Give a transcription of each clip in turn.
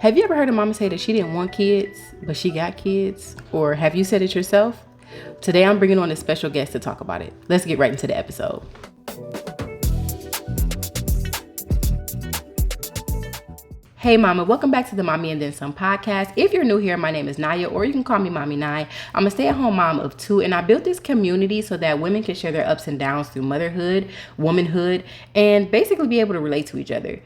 Have you ever heard a mama say that she didn't want kids, but she got kids? Or have you said it yourself? Today I'm bringing on a special guest to talk about it. Let's get right into the episode. Hey mama, welcome back to the Mommy and Then Some podcast. If you're new here, my name is Naya, or you can call me Mommy Nye. I'm a stay-at-home mom of two, and I built this community so that women can share their ups and downs through motherhood, womanhood, and basically be able to relate to each other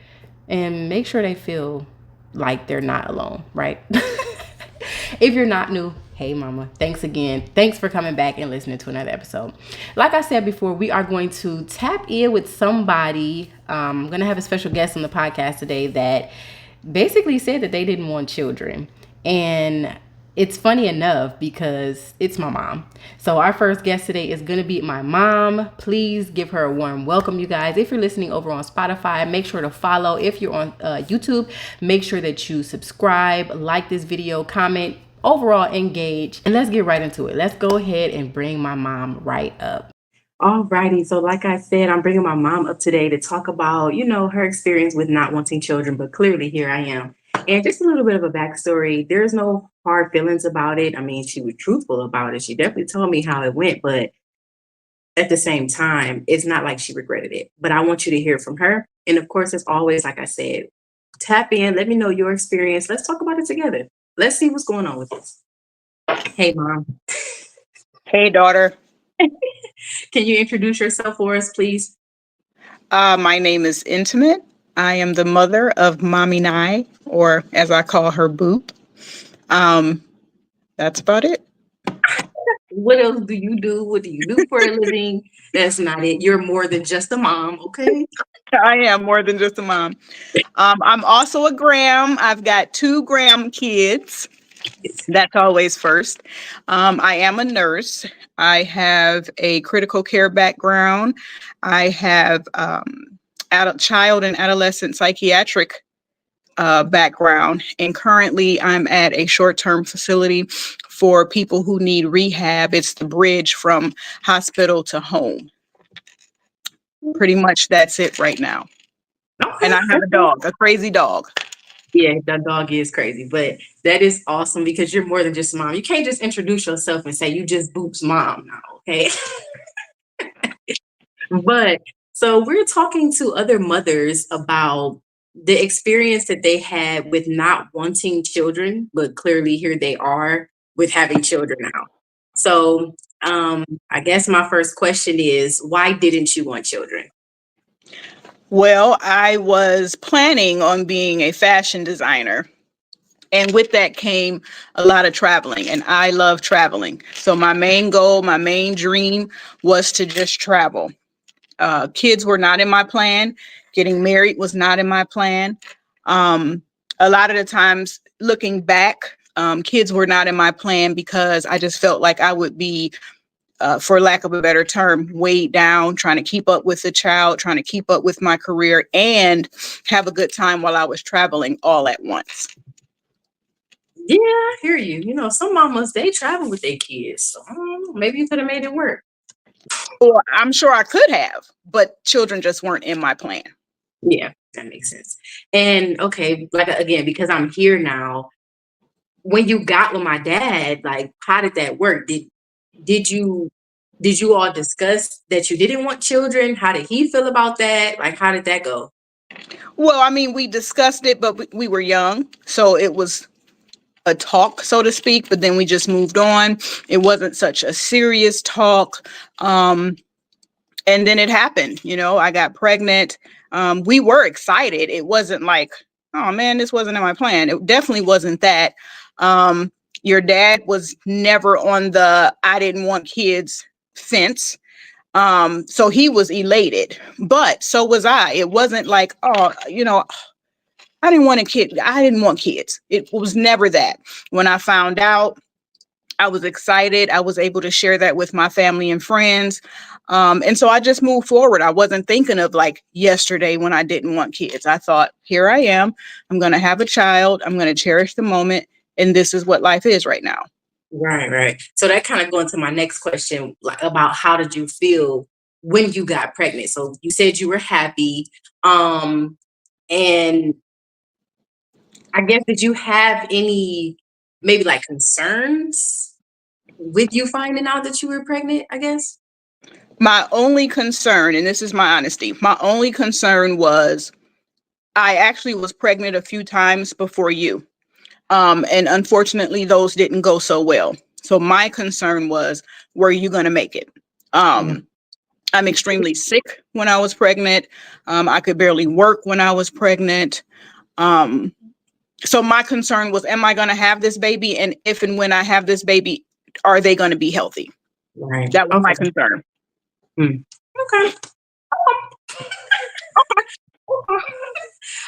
and make sure they feel like they're not alone, right? If you're not new, hey mama, thanks again. Thanks for coming back and listening to another episode. Like I said before, we are going to tap in with somebody. I'm going to have a special guest on the podcast today that basically said that they didn't want children. And it's funny enough because it's my mom. So our first guest today is going to be my mom. Please give her a warm welcome, you guys. If you're listening over on Spotify, make sure to follow. If you're on YouTube, make sure that you subscribe, like this video, comment, overall engage. And let's get right into it. Let's go ahead and bring my mom right up. Alrighty, so like I said, I'm bringing my mom up today to talk about, her experience with not wanting children, but clearly here I am. And just a little bit of a backstory. There's no hard feelings about it. I mean, she was truthful about it. She definitely told me how it went, but at the same time, it's not like she regretted it. But I want you to hear from her. And of course, as always, like I said, tap in, let me know your experience. Let's talk about it together. Let's see what's going on with this. Hey, mom. Hey, daughter. Can you introduce yourself for us, please? My name is Intimate. I am the mother of Mommy Nye, or as I call her, Boop. That's about it. What else do you do? What do you do for a living? That's not it. You're more than just a mom, okay? I am more than just a mom. I'm also a gram. I've got 2 gram kids. That's always first. I am a nurse. I have a critical care background. I have child and adolescent psychiatric background. And currently, I'm at a short-term facility for people who need rehab. It's the bridge from hospital to home. Pretty much that's it right now. Okay. And I have a dog, a crazy dog. Yeah, that dog is crazy, but that is awesome because you're more than just a mom. You can't just introduce yourself and say you just Boop's mom now, okay? But so we're talking to other mothers about the experience that they had with not wanting children, but clearly here they are with having children now. So I guess my first question is, why didn't you want children? Well, I was planning on being a fashion designer. And with that came a lot of traveling, and I love traveling. So my main goal, my main dream was to just travel. Kids were not in my plan. Getting married was not in my plan. A lot of the times looking back, kids were not in my plan because I just felt like I would be, for lack of a better term, weighed down, trying to keep up with the child, trying to keep up with my career, and have a good time while I was traveling all at once. Yeah, I hear you. Some mamas, they travel with their kids. So I don't know, maybe you could have made it work. Or I'm sure I could have, but children just weren't in my plan. Yeah, that makes sense. And okay, like again, because I'm here now, when you got with my dad, like how did that work? Did you did you all discuss that you didn't want children? How did he feel about that? Like how did that go? Well, I mean, we discussed it, but we were young. So it was a talk, so to speak, but then we just moved on. It wasn't such a serious talk. And then it happened, I got pregnant. We were excited. It wasn't like, oh man, this wasn't in my plan. It definitely wasn't that. Your dad was never on the I didn't want kids fence. So he was elated, but so was I. It wasn't like, oh, I didn't want a kid. I didn't want kids. It was never that. When I found out, I was excited. I was able to share that with my family and friends. And so I just moved forward. I wasn't thinking of like yesterday when I didn't want kids. I thought, here I am. I'm going to have a child. I'm going to cherish the moment. And this is what life is right now. Right. So that kind of going to my next question, like about how did you feel when you got pregnant? So you said you were happy. And I guess, did you have any maybe like concerns with you finding out that you were pregnant, I guess? My only concern, and this is my honesty, my only concern was I actually was pregnant a few times before you. And unfortunately, those didn't go so well. So my concern was, were you going to make it? I'm extremely sick when I was pregnant. I could barely work when I was pregnant. So my concern was, am I going to have this baby? And if and when I have this baby, are they going to be healthy? Right. That was Okay. my concern. Okay.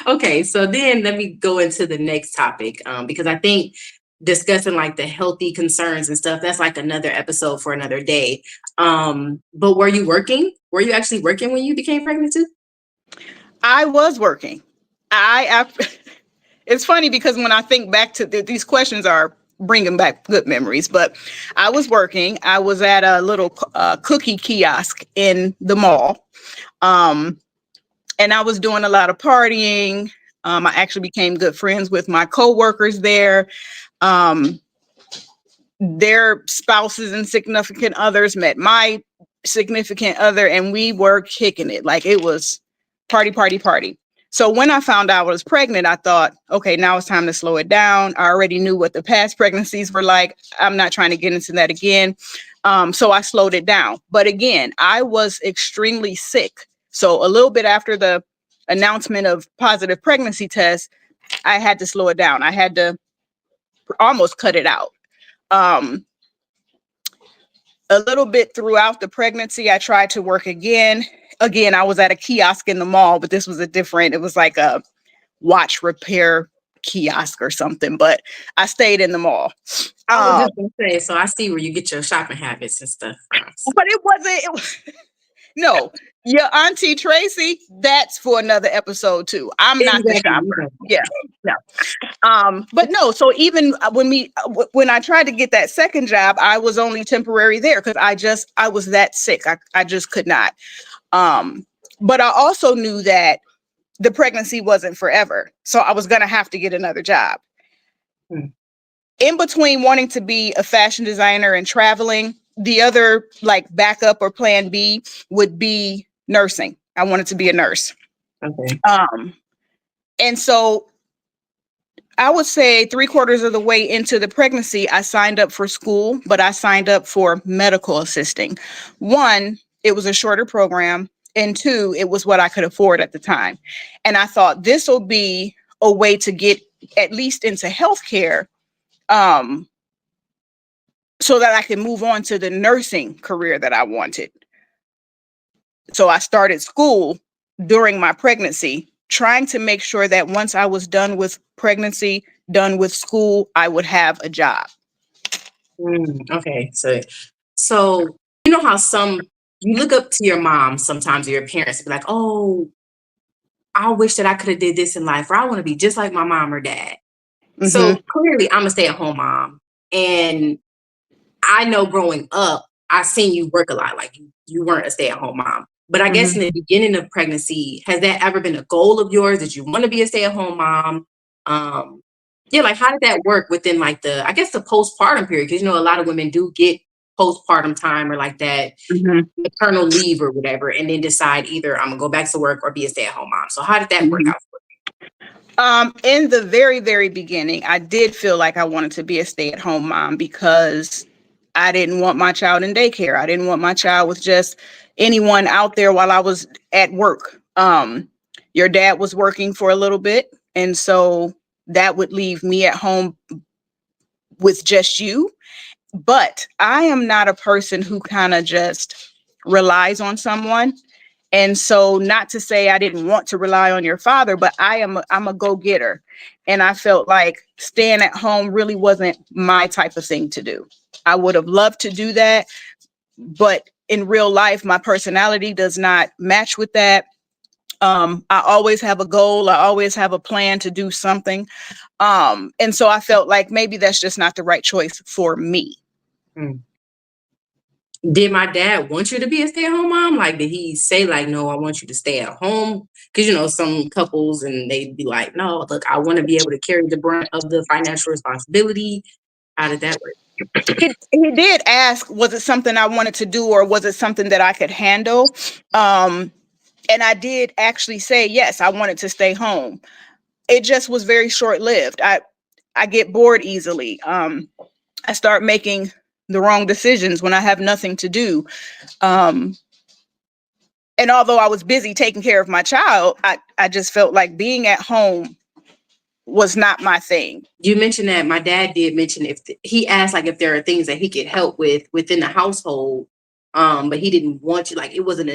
Okay, so then let me go into the next topic, because I think discussing like the healthy concerns and stuff, that's like another episode for another day. But were you working? Were you actually working when you became pregnant too? I was working. It's funny because when I think back to these questions are bringing back good memories, but I was working. I was at a little cookie kiosk in the mall. And I was doing a lot of partying. I actually became good friends with my coworkers there. Their spouses and significant others met my significant other, and we were kicking it. Like, it was party, party, party. So when I found out I was pregnant, I thought, okay, now it's time to slow it down. I already knew what the past pregnancies were like. I'm not trying to get into that again. So I slowed it down. But again, I was extremely sick. So a little bit after the announcement of positive pregnancy tests, I had to slow it down. I had to almost cut it out. A little bit throughout the pregnancy, I tried to work again. Again, I was at a kiosk in the mall, but this was it was like a watch repair kiosk or something, but I stayed in the mall. I was just gonna say, so I see where you get your shopping habits and stuff from. But no, your auntie Tracy, that's for another episode too. I'm not the shopper. Yeah. No. But no, so even when I tried to get that second job, I was only temporary there because I was that sick. I just could not. But I also knew that the pregnancy wasn't forever. So I was gonna have to get another job. In between wanting to be a fashion designer and traveling, the other like backup or plan B would be nursing. I wanted to be a nurse. Okay. And so I would say 3/4 of the way into the pregnancy, I signed up for school, but I signed up for medical assisting. One, it was a shorter program, and two, it was what I could afford at the time. And I thought this will be a way to get at least into healthcare, so that I can move on to the nursing career that I wanted. So I started school during my pregnancy, trying to make sure that once I was done with pregnancy, done with school, I would have a job. Okay, so you know how you look up to your mom sometimes, or your parents, be like, "Oh, I wish that I could have did this in life," or "I want to be just like my mom or dad." So clearly, I'm a stay-at-home mom, and I know growing up, I seen you work a lot. Like, you weren't a stay-at-home mom. But I guess in the beginning of pregnancy, has that ever been a goal of yours? Did you want to be a stay-at-home mom? Yeah, like, how did that work within like I guess the postpartum period? Because, a lot of women do get postpartum time or like that maternal leave or whatever, and then decide either I'm gonna go back to work or be a stay-at-home mom. So how did that work out for you? In the very, very beginning, I did feel like I wanted to be a stay-at-home mom because I didn't want my child in daycare. I didn't want my child with just anyone out there while I was at work. Your dad was working for a little bit, and so that would leave me at home with just you. But I am not a person who kind of just relies on someone. And so, not to say I didn't want to rely on your father, but I'm a go-getter. And I felt like staying at home really wasn't my type of thing to do. I would have loved to do that, but in real life, my personality does not match with that. I always have a goal. I always have a plan to do something. And so I felt like maybe that's just not the right choice for me. Did my dad want you to be a stay-at-home mom? Like, did he say, like, no, I want you to stay at home? Because, some couples and they'd be like, no, look, I want to be able to carry the brunt of the financial responsibility. How did that work? He did ask, was it something I wanted to do or was it something that I could handle? And I did actually say, yes, I wanted to stay home. It just was very short-lived. I get bored easily. I start making the wrong decisions when I have nothing to do. Um, and although I was busy taking care of my child, I just felt like being at home was not my thing. You mentioned that my dad did mention he asked like if there are things that he could help with within the household, but he didn't want you, like it wasn't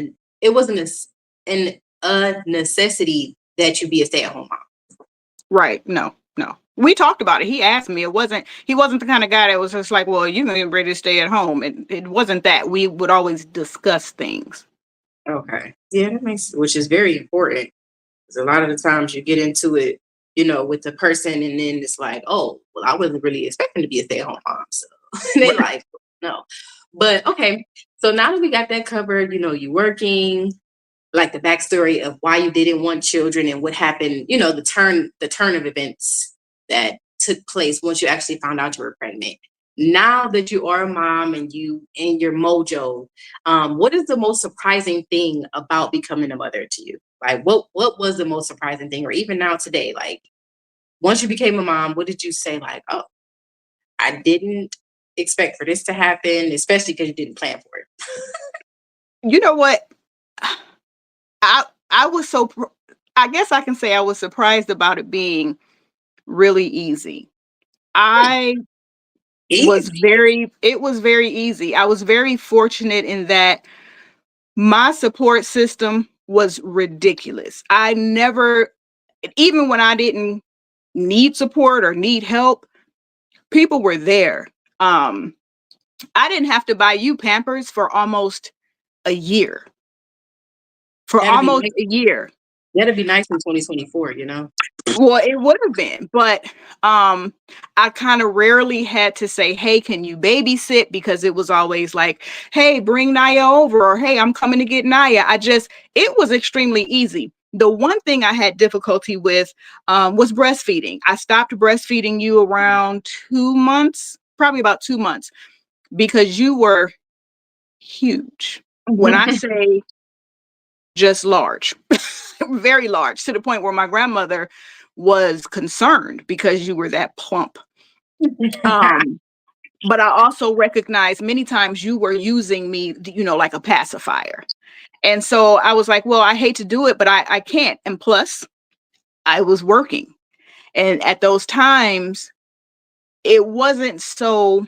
a necessity that you be a stay-at-home mom. Right. No, no. We talked about it. He asked me. He wasn't the kind of guy that was just like, well, you're gonna be ready to stay at home. It wasn't that. We would always discuss things. Okay. Yeah, that makes, which is very important. Because a lot of the times you get into it, with the person, and then it's like, oh, well, I wasn't really expecting to be a stay-at-home mom. So they Right. like, no. But okay. So now that we got that covered, you working, like the backstory of why you didn't want children and what happened, the turn of events that took place once you actually found out you were pregnant. Now that you are a mom and you in your mojo, what is the most surprising thing about becoming a mother to you? Like what was the most surprising thing, or even now today, like once you became a mom, what did you say, like, oh, I didn't expect for this to happen, especially because you didn't plan for it? You know what? I was I guess I can say I was surprised about it being really easy. I Easy. it was very easy. I was very fortunate in that my support system was ridiculous. I never, even when I didn't need support or need help, people were there. I didn't have to buy you Pampers for almost a year. For That'd be almost nice. a year. That'd be nice in 2024. Well, it would have been, but I kind of rarely had to say, "Hey, can you babysit?" Because it was always like, "Hey, bring Naya over," or "Hey, I'm coming to get Naya." It was extremely easy. The one thing I had difficulty with was breastfeeding. I stopped breastfeeding you around 2 months, probably about 2 months, because you were huge. When I say just large, very large, to the point where my grandmother was concerned because you were that plump. Um, but I also recognized many times you were using me, like a pacifier. And so I was like, well, I hate to do it, but I can't. And plus, I was working. And at those times, it wasn't so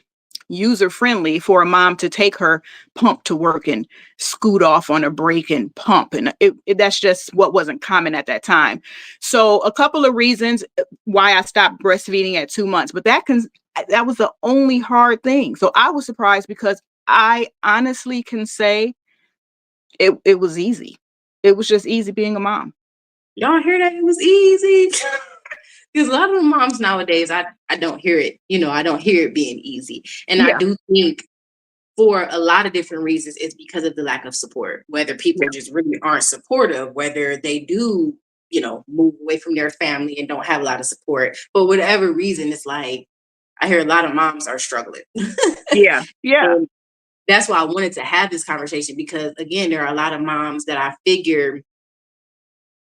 user friendly for a mom to take her pump to work and scoot off on a break and pump, and that's just what wasn't common at that time. So a couple of reasons why I stopped breastfeeding at 2 months, but that was the only hard thing. So I was surprised because I honestly can say it was easy. It was just easy being a mom. Y'all hear that? It was easy. Because a lot of the moms nowadays, I don't hear it. I don't hear it being easy. And I Yeah, do think for a lot of different reasons, it's because of the lack of support. Whether people yeah, just really aren't supportive, whether they do, move away from their family and don't have a lot of support. But whatever reason, it's like I hear a lot of moms are struggling. yeah, yeah. And that's why I wanted to have this conversation, because again, there are a lot of moms that I figure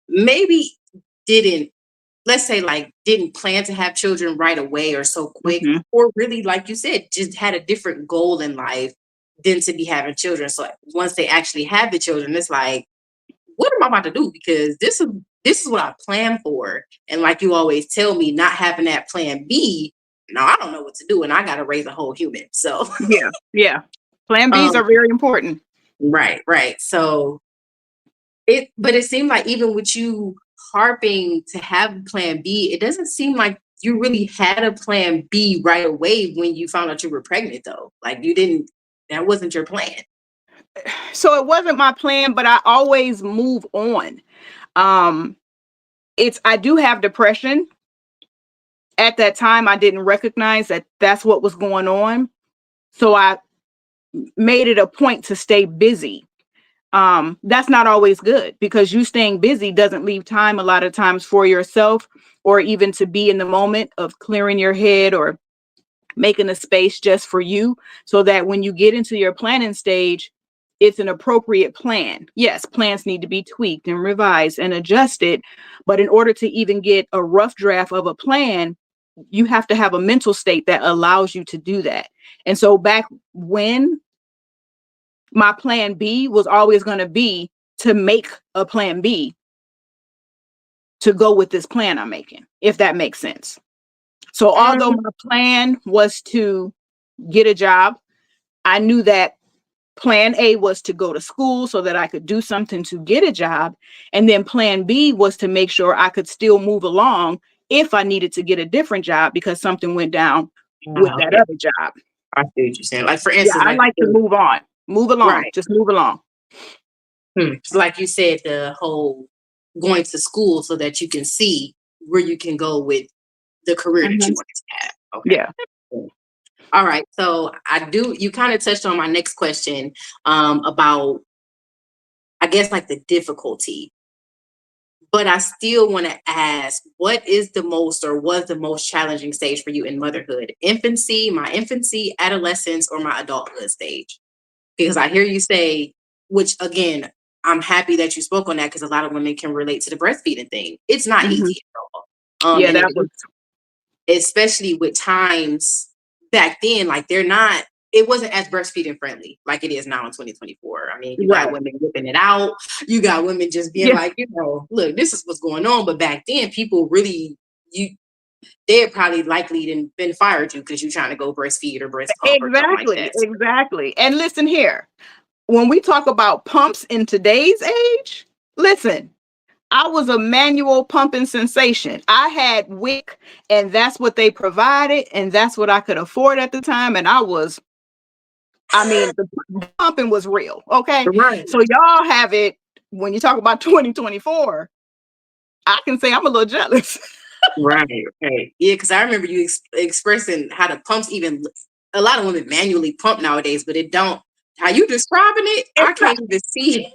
maybe didn't, let's say, like didn't plan to have children right away or so quick, Hmm. or really, like you said, just had a different goal in life than to be having children. So once they actually have the children, it's like, what am I about to do? Because this is what I planned for. And like you always tell me, not having that plan B, no, I don't know what to do. And I gotta raise a whole human. So Yeah, yeah. Plan B's um are very important. right. So but it seemed like even with you harping to have plan B, it doesn't seem like you really had a plan B right away when you found out you were pregnant, though. Like you didn't, that wasn't your plan. So it wasn't my plan, but I always move on. Um, I do have depression. At that time, I didn't recognize that that's what was going on. So made it a point to stay busy. That's not always good, because you staying busy doesn't leave time a lot of times for yourself, or even to be in the moment of clearing your head or making a space just for you, so that when you get into your planning stage, it's an appropriate plan. Yes, plans need to be tweaked and revised and adjusted, but in order to even get a rough draft of a plan, you have to have a mental state that allows you to do that. And so back when, my plan B was always going to be to make a plan B to go with this plan I'm making, if that makes sense. So although Um, my plan was to get a job, I knew that plan A was to go to school so that I could do something to get a job. And then plan B was to make sure I could still move along if I needed to get a different job because something went down with that okay. other job. I see what you're saying. Like for Yeah, instance, I like like to move on, move along, right. just move along. So like you said, the whole going to school so that you can see where you can go with the career that Mhm. you want to have. Okay. Yeah. All right. So you kind of touched on my next question about, I guess, like the difficulty. But I still want to ask, what is the most or was the most challenging stage for you in motherhood? My infancy, adolescence, or my adulthood stage? Because I hear you say, which again, I'm happy that you spoke on that because a lot of women can relate to the breastfeeding thing. It's not Mhm. easy at all. Yeah, And that was. especially with times back then, like it wasn't as breastfeeding friendly like it is now in 2024. I mean, you got Right. women whipping it out. You got women just being Yeah, like, look, this is what's going on. But back then, people really, they're probably likely been fired you because you're trying to go breastfeed or breast pump or something like exactly, that. exactly. And listen here, when we talk about pumps in today's age, listen, I was a manual pumping sensation. I had WIC, and that's what they provided, and that's what I could afford at the time. And I mean, the pumping was real. Okay. Right. So y'all have it when you talk about 2024. I can say I'm a little jealous. Right. Right. Yeah, because I remember you expressing how the pumps even. A lot of women manually pump nowadays, but it don't. How you describing it, It's I can't even see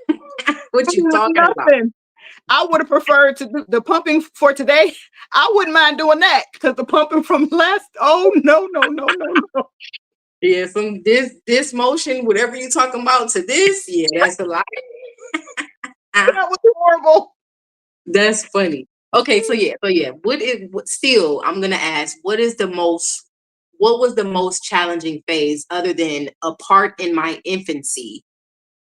what you talking about. nothing. I would have preferred to do the pumping for today. I wouldn't mind doing that because the pumping from last. Oh no, no, no, no, no. Yeah, from this motion, whatever you talking about to this, yeah, that's a lot. That was horrible. That's funny. Okay, so yeah. Still, I'm gonna ask, what was the most challenging phase other than a part in my infancy?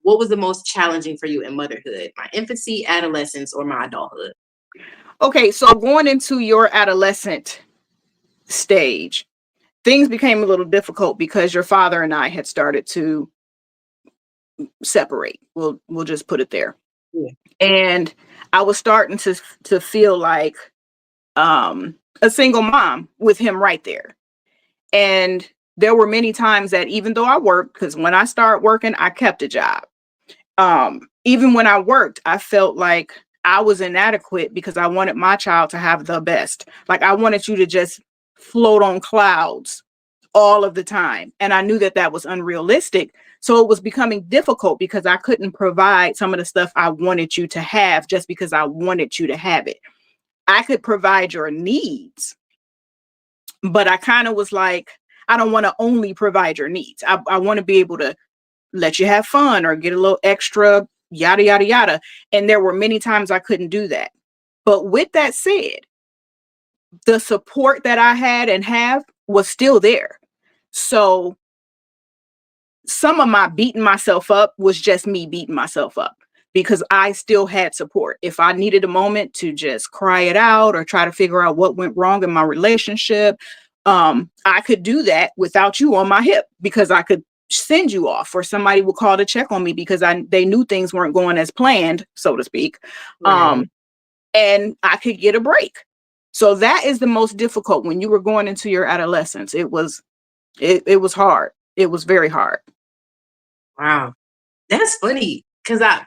What was the most challenging for you in motherhood? My infancy, adolescence, or my adulthood? Okay, so going into your adolescent stage, things became a little difficult because your father and I had started to separate. We'll just put it there. Yeah. And I was starting to feel like a single mom with him right there. And there were many times that even though I worked, because when I started working, I kept a job. Even when I worked, I felt like I was inadequate because I wanted my child to have the best. Like I wanted you to just float on clouds all of the time. And I knew that that was unrealistic. So it was becoming difficult because I couldn't provide some of the stuff I wanted you to have just because I wanted you to have it. I could provide your needs, but I kind of was like, I don't want to only provide your needs. I want to be able to let you have fun or get a little extra, yada, yada, yada. And there were many times I couldn't do that. But with that said, the support that I had and have was still there. So some of my beating myself up was just me beating myself up because I still had support. If I needed a moment to just cry it out or try to figure out what went wrong in my relationship, I could do that without you on my hip because I could send you off or somebody would call to check on me because they knew things weren't going as planned, so to speak. Right. And I could get a break. So that is the most difficult when you were going into your adolescence. It was hard. It was very hard. Wow. That's funny. Cause I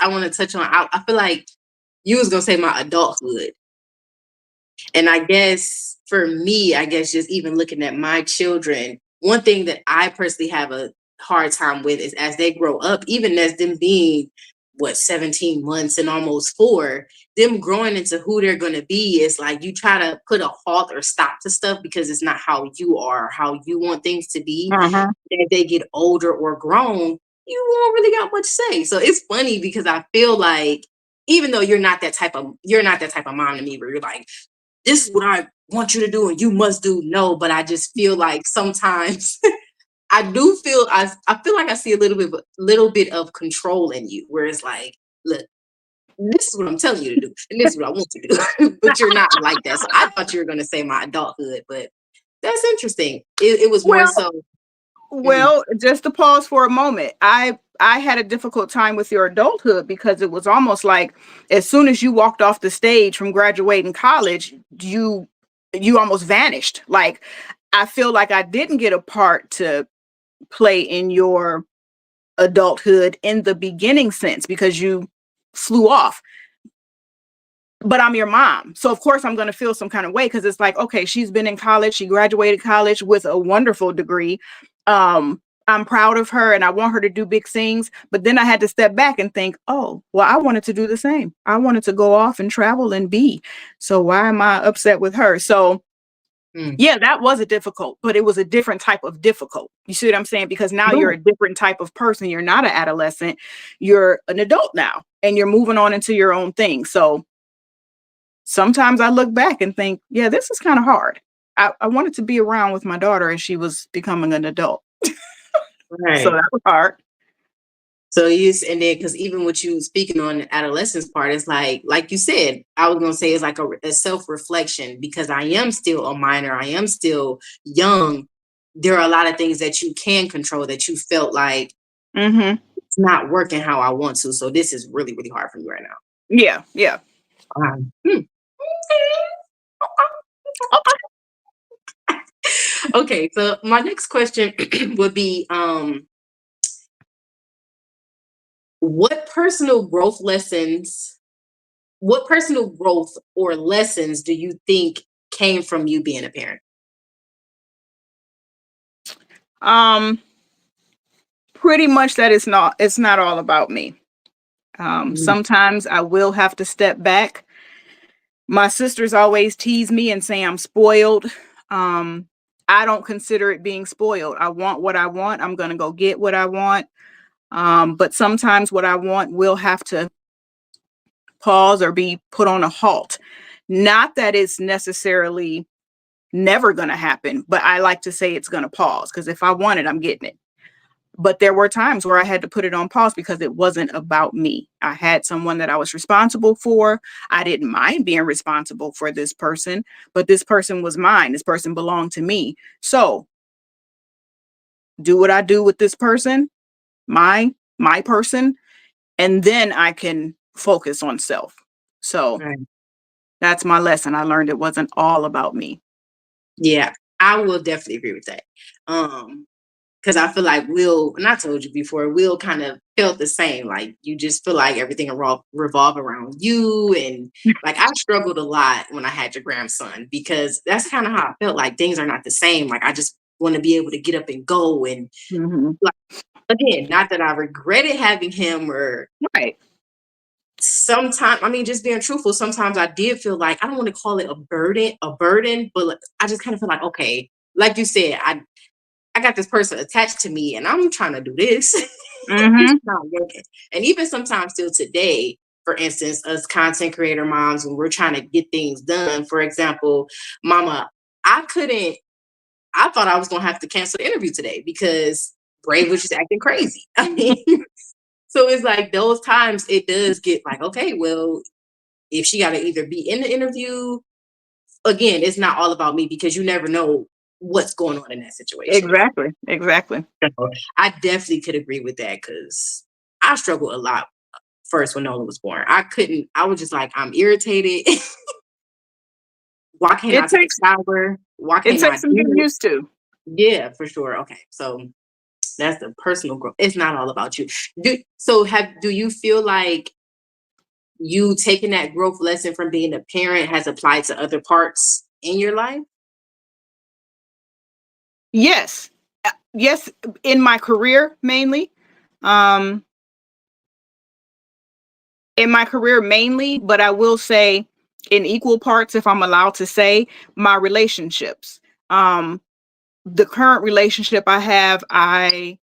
want to touch on I feel like you was gonna say my adulthood. And I guess for me, I guess just even looking at my children, one thing that I personally have a hard time with is as they grow up, even as them being 17 months and almost 4, them growing into who they're going to be is like you try to put a halt or stop to stuff because it's not how you are, how you want things to be. Uh-huh. As they get older or grown, you won't really got much say. So it's funny because I feel like even though you're not that type of mom to me where you're like, this is what I want you to do and you must do. No, but I just feel like sometimes I feel like I see a little bit of control in you where it's like, look, this is what I'm telling you to do, and this is what I want you to do. But you're not like that. So I thought you were gonna say my adulthood, but that's interesting. It was more Well, so. Mhm. well, just to pause for a moment. I had a difficult time with your adulthood because it was almost like as soon as you walked off the stage from graduating college, you almost vanished. Like I feel like I didn't get a part to play in your adulthood in the beginning sense because you flew off. But I'm your mom. So of course I'm going to feel some kind of way because it's like, okay, she's been in college. She graduated college with a wonderful degree. I'm proud of her and I want her to do big things. But then I had to step back and think, oh, well, I wanted to do the same. I wanted to go off and travel and be. So why am I upset with her? So Mm. yeah, that was a difficult, but it was a different type of difficult. You see what I'm saying? Because now you're a different type of person. You're not an adolescent. You're an adult now and you're moving on into your own thing. So sometimes I look back and think, yeah, this is kind of hard. I wanted to be around with my daughter as she was becoming an adult. So Right. that was hard. So and then because even what you speaking on the adolescence part is like you said, I was gonna say it's like a self-reflection because I am still a minor, I am still young. There are a lot of things that you can control that you felt like Mm-hmm. it's not working how I want to. So this is really, really hard for me right now. Yeah, yeah. Hmm. Okay, so my next question would be what personal growth lessons what personal growth or lessons do you think came from you being a parent? Um, Pretty much that it's not all about me. Mm. Sometimes I will have to step back. My sisters always tease me and say I'm spoiled. Um, I don't consider it being spoiled. I want what I want. I'm gonna go get what I want. But sometimes what I want will have to pause or be put on a halt. Not that it's necessarily never going to happen, but I like to say it's going to pause because if I want it, I'm getting it. But there were times where I had to put it on pause because it wasn't about me. I had someone that I was responsible for. I didn't mind being responsible for this person, but this person was mine. This person belonged to me. So do what I do with this person, my person, and then I can focus on self. So Right. that's my lesson. I learned it wasn't all about me. Yeah, I will definitely agree with that. Because I feel like and I told you before, Will kind of felt the same. Like you just feel like everything revolve around you, and like I struggled a lot when I had your grandson because that's kind of how I felt. Like things are not the same. Like I just want to be able to get up and go, and Mhm. like again, not that I regretted having him or Right. sometimes, I mean, just being truthful, sometimes I did feel like I don't want to call it a burden, but like, I just kind of feel like, okay, like you said, I got this person attached to me and I'm trying to do this. It's Mhm. not working. And even sometimes still today, for instance, us content creator moms, when we're trying to get things done, for example, mama, I couldn't, I thought I was gonna have to cancel the interview today because Brave was just acting crazy. I mean, so it's like those times it does get like, okay, well, if she got to either be in the interview, again, it's not all about me because you never know what's going on in that situation. Exactly. Exactly. So I definitely could agree with that because I struggled a lot first when Nolan was born. I was just like, I'm irritated. Why can't I It take takes a shower? Why it can't I takes some do getting it? used to. Yeah, for sure. Okay. So that's the personal growth. It's not all about you. Do you feel like you taking that growth lesson from being a parent has applied to other parts in your life? Yes. yes, in my career mainly. Um, in my career mainly, but I will say in equal parts, if I'm allowed to say, my relationships. Um, the current relationship I have, I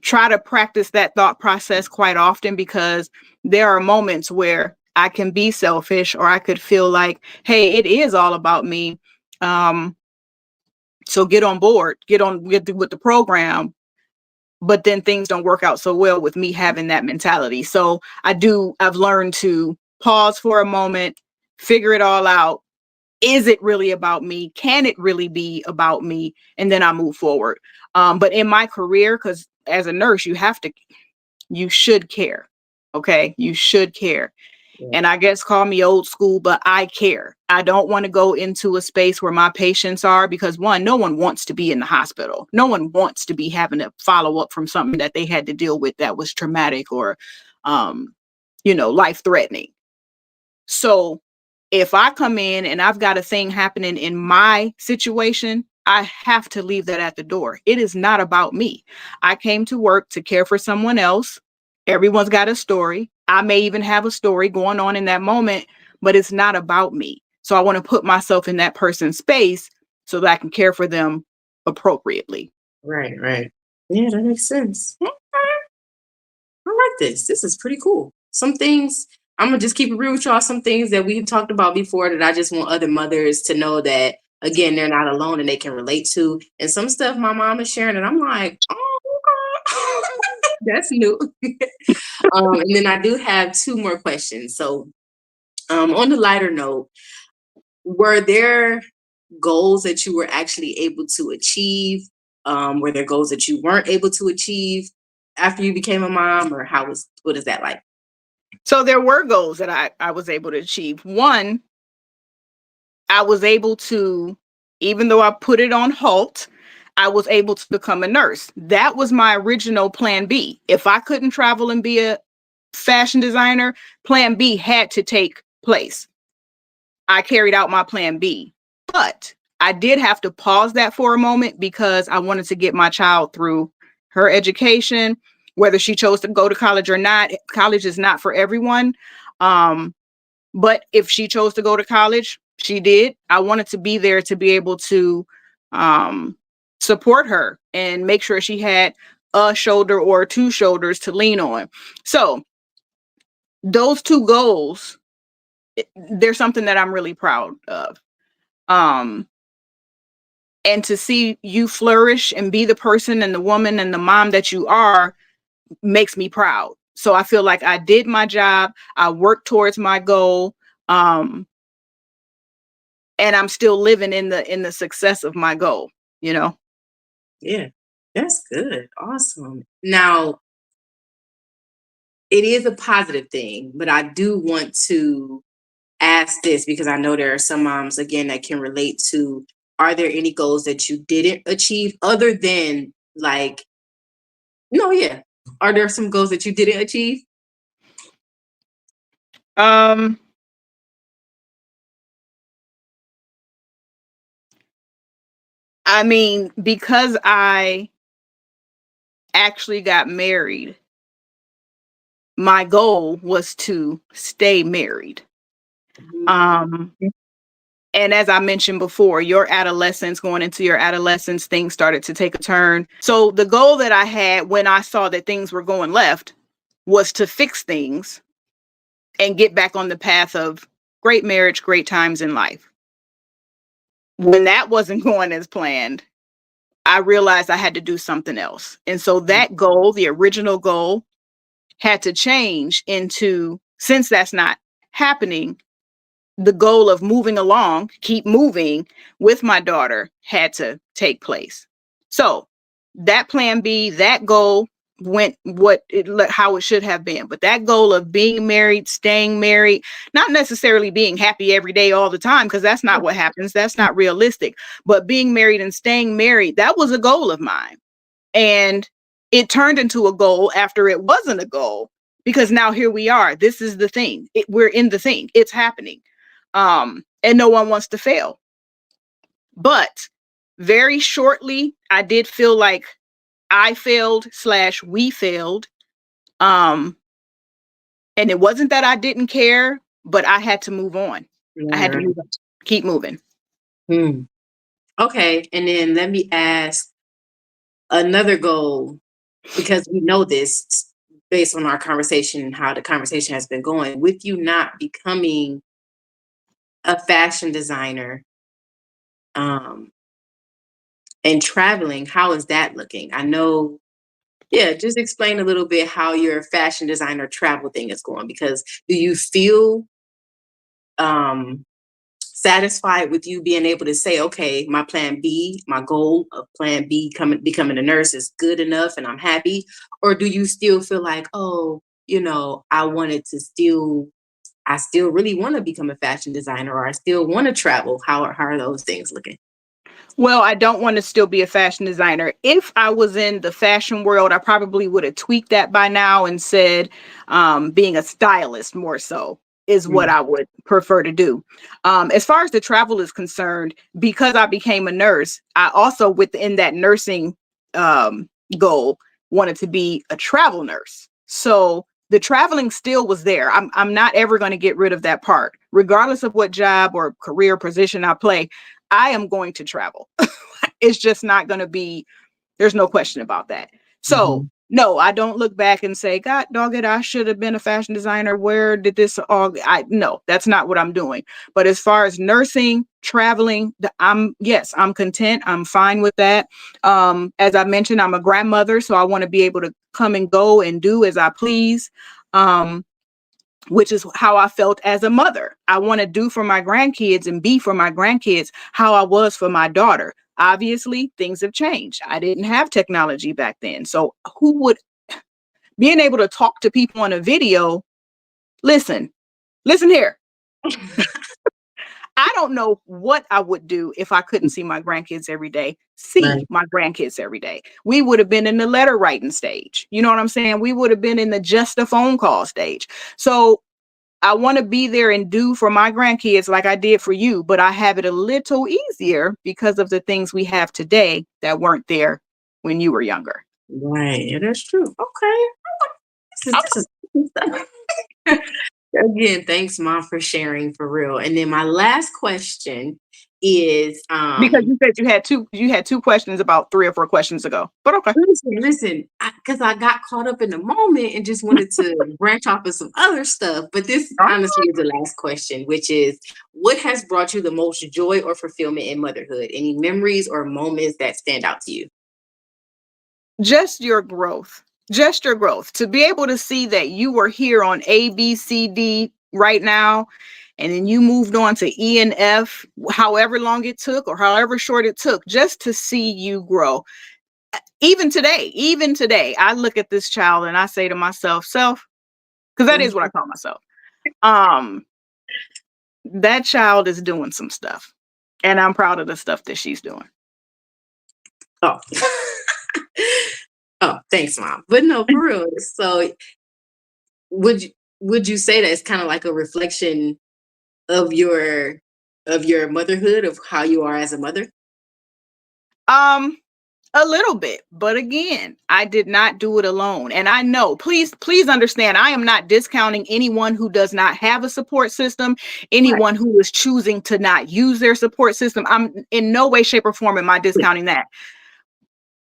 try to practice that thought process quite often because there are moments where I can be selfish or I could feel like, hey, it is all about me. Um, so get on board, get on with the program. But then things don't work out so well with me having that mentality. So I've learned to pause for a moment, figure it all out. Is it really about me? Can it really be about me? And then I move forward. But in my career, because as a nurse, you should care. Okay. You should care. Yeah. And I guess call me old school, but I care. I don't want to go into a space where my patients are because one, no one wants to be in the hospital. No one wants to be having to follow up from something that they had to deal with that was traumatic or, um, life threatening. So if I come in and I've got a thing happening in my situation, I have to leave that at the door. It is not about me. I came to work to care for someone else. Everyone's got a story. I may even have a story going on in that moment, but it's not about me. So I want to put myself in that person's space so that I can care for them appropriately. Right, right. Yeah, that makes sense. Okay. I like this. This is pretty cool. Some things, I'm gonna just keep it real with y'all. Some things that we've talked about before that I just want other mothers to know that again they're not alone and they can relate to. And some stuff my mom is sharing, and I'm like, oh, okay. That's new. And then I do have two more questions. So, on the lighter note, were there goals that you were actually able to achieve? Were there goals that you weren't able to achieve after you became a mom, or what is that like? So there were goals that I was able to achieve. One, I was able to, even though I put it on halt, I was able to become a nurse. That was my original plan B. If I couldn't travel and be a fashion designer, plan B had to take place. I carried out my plan B. But I did have to pause that for a moment because I wanted to get my child through her education, whether she chose to go to college or not. College is not for everyone. Um, but if she chose to go to college, she did. I wanted to be there to be able to um, support her and make sure she had a shoulder or two shoulders to lean on. So those two goals, they're something that I'm really proud of. Um, and to see you flourish and be the person and the woman and the mom that you are makes me proud. So I feel like I did my job. I worked towards my goal. Um, and I'm still living in the success of my goal, you know. Yeah, that's good. Awesome. Now, it is a positive thing, but I do want to ask this because I know there are some moms, again, that can relate to are there any goals that you didn't achieve other than like, no, yeah. Are there some goals that you didn't achieve? Um, I mean, because I actually got married, my goal was to stay married. Um, and as I mentioned before, your adolescence, going into your adolescence, things started to take a turn. So the goal that I had when I saw that things were going left was to fix things and get back on the path of great marriage, great times in life. When that wasn't going as planned, I realized I had to do something else. And so that goal, the original goal, had to change into, since that's not happening, the goal of moving along, keep moving with my daughter had to take place. So that plan B, that goal went how it should have been. But that goal of being married, staying married, not necessarily being happy every day all the time, because that's not what happens. That's not realistic. But being married and staying married, that was a goal of mine. And it turned into a goal after it wasn't a goal, because now here we are. This is the thing. We're in the thing. It's happening. And no one wants to fail. But very shortly, I did feel like I failed / we failed. And it wasn't that I didn't care, but I had to move on. I had to Right. move on, keep moving. Hmm. Okay. And then let me ask another goal, because we know this based on our conversation and how the conversation has been going. With you not becoming a fashion designer, um, and traveling, how is that looking? I know, yeah, just explain a little bit how your fashion designer travel thing is going, because do you feel um satisfied with you being able to say, okay, my plan B, my goal of plan B becoming a nurse is good enough and I'm happy? Or do you still feel like, oh, I still really want to become a fashion designer, or I still want to travel? How are those things looking? Well, I don't want to still be a fashion designer. If I was in the fashion world, I probably would have tweaked that by now and said being a stylist more so is what Mm, I would prefer to do. As far as the travel is concerned, because I became a nurse, I also within that nursing um, goal wanted to be a travel nurse. So the traveling still was there. I'm not ever going to get rid of that part, regardless of what job or career position I play. I am going to travel. It's just not going to be, there's no question about that. So, mhm. no, I don't look back and say, God dog it, I should have been a fashion designer. Where did this all, no, that's not what I'm doing. But as far as nursing, traveling, yes, I'm content. I'm fine with that. As I mentioned, I'm a grandmother, so I want to be able to come and go and do as I please. Um, which is how I felt as a mother. I want to do for my grandkids and be for my grandkids how I was for my daughter. Obviously, things have changed. I didn't have technology back then. So, who would being able to talk to people on a video? Listen, listen here. I don't know what I would do if I couldn't see my grandkids every day, see Right. my grandkids every day. We would have been in the letter writing stage. You know what I'm saying? We would have been in the just a phone call stage. So, I want to be there and do for my grandkids like I did for you, but I have it a little easier because of the things we have today that weren't there when you were younger. Right. Yeah, that's true. Okay. This is again, thanks, Mom, for sharing, for real. And then my last question is, Because you said you had two questions about 3 or 4 questions ago. But okay. listen, because I got caught up in the moment and just wanted to branch off of some other stuff. But this honestly is the last question, which is, what has brought you the most joy or fulfillment in motherhood? Any memories or moments that stand out to you? Just your growth. Just your growth. To be able to see that you were here on A, B, C, D right now, and then you moved on to E and F, however long it took or however short it took, just to see you grow. Even today, I look at this child and I say to myself, self, because that is what I call myself. Um, that child is doing some stuff. And I'm proud of the stuff that she's doing. Oh. Oh, thanks, Mom. But no, for real. So would you would you say that it's kind of like a reflection of your motherhood, of how you are as a mother? Um, a little bit, but again, I did not do it alone. And I know, please understand, I am not discounting anyone who does not have a support system, Right. anyone who is choosing to not use their support system. I'm in no way, shape, or form am I discounting that.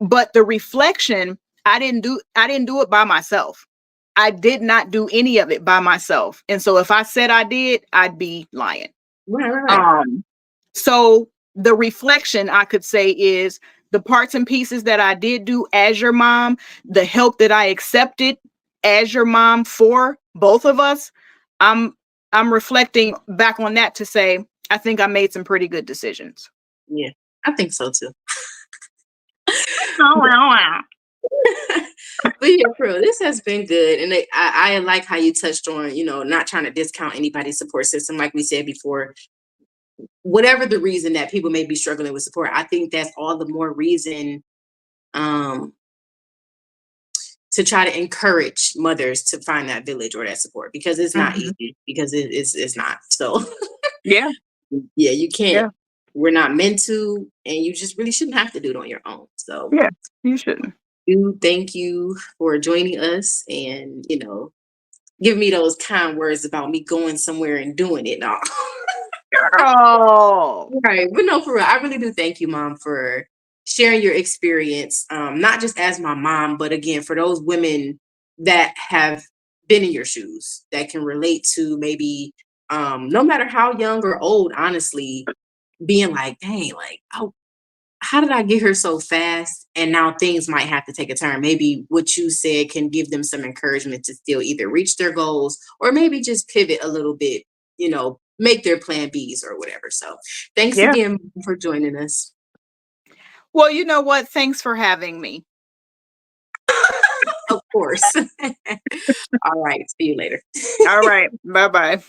But the reflection, I didn't do it by myself. I did not do any of it by myself. And so if I said I did, I'd be lying. Right, right, right. Um, so the reflection I could say is the parts and pieces that I did do as your mom, the help that I accepted as your mom for both of us. I'm I'm reflecting back on that to say I think I made some pretty good decisions. Yeah, I think so too. Oh, wow, wow. But yeah, for real, this has been good, and I like how you touched on, not trying to discount anybody's support system. Like we said before, whatever the reason that people may be struggling with support, I think that's all the more reason, um, to try to encourage mothers to find that village or that support, because it's not Mhm. easy, because it's not. So Yeah, yeah, you can't yeah. we're not meant to, and you just really shouldn't have to do it on your own. So Yeah, you shouldn't. thank you for joining us and, give me those kind words about me going somewhere and doing it now. Girl. Right. But no, for real, I really do thank you, Mom, for sharing your experience, not just as my mom, but again, for those women that have been in your shoes that can relate to maybe, no matter how young or old, honestly, being like, dang, like, oh, how did I get here so fast? And now things might have to take a turn. Maybe what you said can give them some encouragement to still either reach their goals or maybe just pivot a little bit, make their plan Bs or whatever. So thanks Yeah. again for joining us. Well, you know what? Thanks for having me. Of course. All right. See you later. All right. Bye-bye.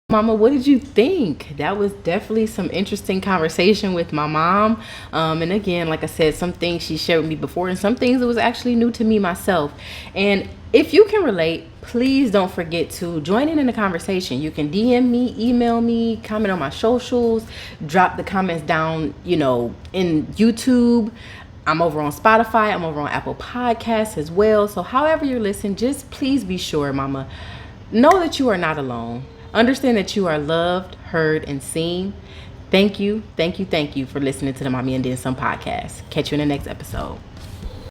Mama, what did you think? That was definitely some interesting conversation with my mom. And again, like I said, some things she shared with me before, and some things that was actually new to me myself. And if you can relate, please don't forget to join in the conversation. You can DM me, email me, comment on my socials, drop the comments down, in YouTube. I'm over on Spotify. I'm over on Apple Podcasts as well. So however you're listening, just please be sure, Mama, know that you are not alone. Understand that you are loved, heard, and seen. Thank you, thank you, thank you for listening to the Mommy and Then Some podcast. Catch you in the next episode.